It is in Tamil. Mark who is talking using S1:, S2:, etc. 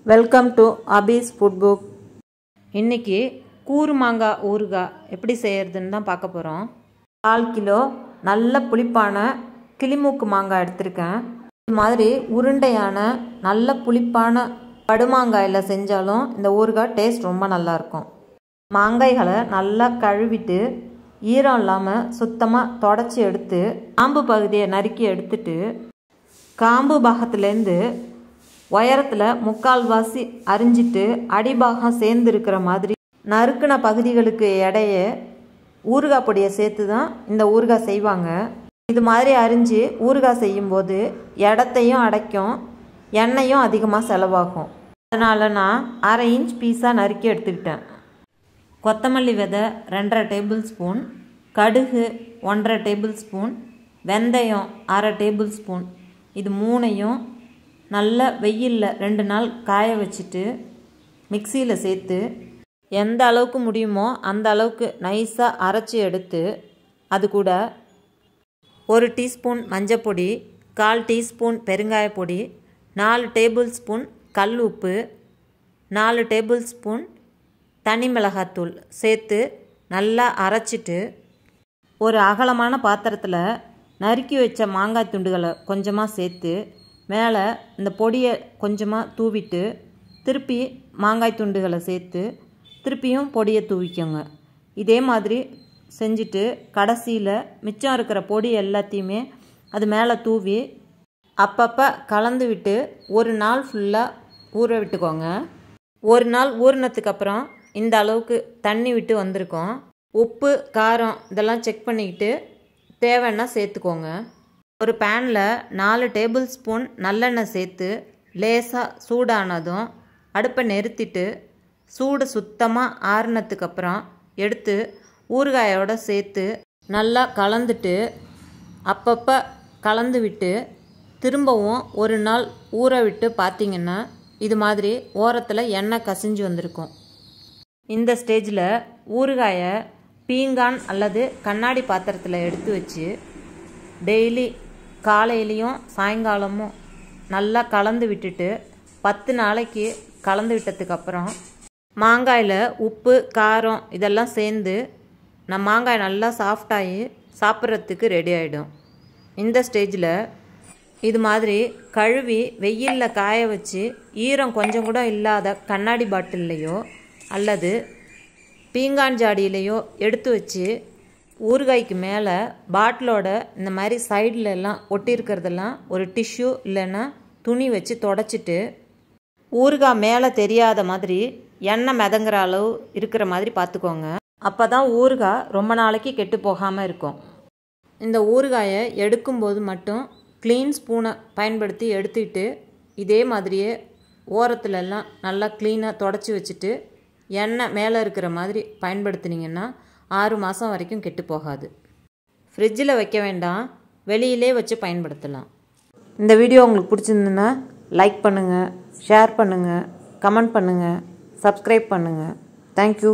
S1: Welcome to Abi's food book. இன்றைக்கி கூறு மாங்காய் ஊறுகாய் எப்படி செய்கிறதுன்னு தான் பார்க்க போகிறோம். 4 கிலோ நல்ல புளிப்பான கிளிமூக்கு மாங்காய் எடுத்திருக்கேன். இது மாதிரி உருண்டையான நல்ல புளிப்பான படுமாங்காயில் செஞ்சாலும் இந்த ஊறுகாய் டேஸ்ட் ரொம்ப நல்லாயிருக்கும். மாங்காய்களை நல்லா கழுவிட்டு ஈரம் இல்லாமல் சுத்தமாக தொடச்சி எடுத்து காம்பு பகுதியை நறுக்கி எடுத்துட்டு காம்பு பாகத்துலேருந்து உயரத்தில் 3/4 அரிஞ்சிட்டு அடிபாகம் சேர்ந்து இருக்கிற மாதிரி நறுக்கின பகுதிகளுக்கு இடையே ஊறுகாய் பொடியை சேர்த்து தான் இந்த ஊறுகாய் செய்வாங்க. இது மாதிரி அரிஞ்சு ஊறுகாய் செய்யும்போது இடத்தையும் அடைக்கும், எண்ணெயும் அதிகமாக செலவாகும். அதனால் நான் 1/2 இன்ச் பீஸாக நறுக்கி எடுத்துக்கிட்டேன். கொத்தமல்லி விதை 2.5 டேபிள் ஸ்பூன், கடுகு 1.5 டேபிள் ஸ்பூன், வெந்தயம் 1/2 டேபிள் ஸ்பூன். இது மூணையும் நல்ல வெயிலில் 2 நாள் காய வச்சுட்டு மிக்சியில் சேர்த்து எந்த அளவுக்கு முடியுமோ அந்த அளவுக்கு நைஸாக அரைச்சி எடுத்து அது கூட 1 டீஸ்பூன் மஞ்சப்பொடி, 1/4 டீஸ்பூன் பெருங்காயப்பொடி, 4 டேபிள் ஸ்பூன் கல் உப்பு, 4 டேபிள் ஸ்பூன் தனி மிளகாத்தூள் சேர்த்து நல்லா அரைச்சிட்டு ஒரு அகலமான பாத்திரத்தில் நறுக்கி வச்ச மாங்காய் துண்டுகளை கொஞ்சமாக சேர்த்து மேலே இந்த பொடியை கொஞ்சமாக தூவிட்டு திருப்பி மாங்காய் துண்டுகளை சேர்த்து திருப்பியும் பொடியை தூவிக்கோங்க. இதே மாதிரி செஞ்சுட்டு கடைசியில் மிச்சம் இருக்கிற பொடி எல்லாத்தையுமே அது மேலே தூவி அப்பப்போ கலந்து விட்டு ஒரு நாள் ஃபுல்லாக ஊற விட்டுக்கோங்க. ஒரு நாள் ஊறினதுக்கப்புறம் இந்த அளவுக்கு தண்ணி விட்டு வந்திருக்கோம். உப்பு காரம் இதெல்லாம் செக் பண்ணிக்கிட்டு தேவைன்னா சேர்த்துக்கோங்க. ஒரு பேனில் 4 டேபிள் ஸ்பூன் நல்லெண்ணெய் சேர்த்து லேசாக சூடானதும் அடுப்பை நிறுத்திட்டு சூடு சுத்தமாக ஆறுனதுக்கப்புறம் எடுத்து ஊறுகாயோடு சேர்த்து நல்லா கலந்துட்டு அப்பப்போ கலந்து விட்டு திரும்பவும் ஒரு நாள் ஊற விட்டு பார்த்திங்கன்னா இது மாதிரி ஓரத்தில் எண்ணெய் கசிஞ்சு வந்திருக்கும். இந்த ஸ்டேஜில் ஊறுகாயை பீங்கான் அல்லது கண்ணாடி பாத்திரத்தில் எடுத்து வச்சு டெய்லி காலையிலையும் சாயங்காலமும் நல்லா கலந்து விட்டுட்டு 10 நாளைக்கு கலந்து விட்டதுக்கப்புறம் மாங்காயில் உப்பு காரம் இதெல்லாம் சேர்ந்து மாங்காய் நல்லா சாஃப்டாகி சாப்பிட்றதுக்கு ரெடி ஆகிடும். இந்த ஸ்டேஜில் இது மாதிரி கழுவி வெயிலில் காய வச்சு ஈரம் கொஞ்சம் கூட இல்லாத கண்ணாடி பாட்டில்லையோ அல்லது பீங்கான் ஜாடியிலையோ எடுத்து வச்சு ஊறுகாய்க்கு மேலே பாட்டிலோட இந்த மாதிரி சைடில் எல்லாம் ஒட்டியிருக்கிறதெல்லாம் ஒரு டிஷ்யூ இல்லைன்னா துணி வச்சு தொடச்சிட்டு ஊறுகாய் மேலே தெரியாத மாதிரி எண்ணெய் மிதங்குற அளவு இருக்கிற மாதிரி பார்த்துக்கோங்க. அப்போ தான் ஊறுகாய் ரொம்ப நாளைக்கு கெட்டு போகாமல் இருக்கும். இந்த ஊறுகாயை எடுக்கும்போது மட்டும் க்ளீன் ஸ்பூனை பயன்படுத்தி எடுத்துக்கிட்டு இதே மாதிரியே ஓரத்துலலாம் நல்லா க்ளீனாக தொடச்சி வச்சுட்டு எண்ணெய் மேலே இருக்கிற மாதிரி பயன்படுத்தினீங்கன்னா 6 மாதம் வரைக்கும் கெட்டு போகாது. ஃப்ரிட்ஜில் வைக்க வேண்டாம், வெளியிலே வச்சு பயன்படுத்தலாம். இந்த வீடியோ உங்களுக்கு பிடிச்சிருந்துன்னா லைக் பண்ணுங்கள், ஷேர் பண்ணுங்கள், கமெண்ட் பண்ணுங்கள், சப்ஸ்கிரைப் பண்ணுங்கள். தேங்க்யூ.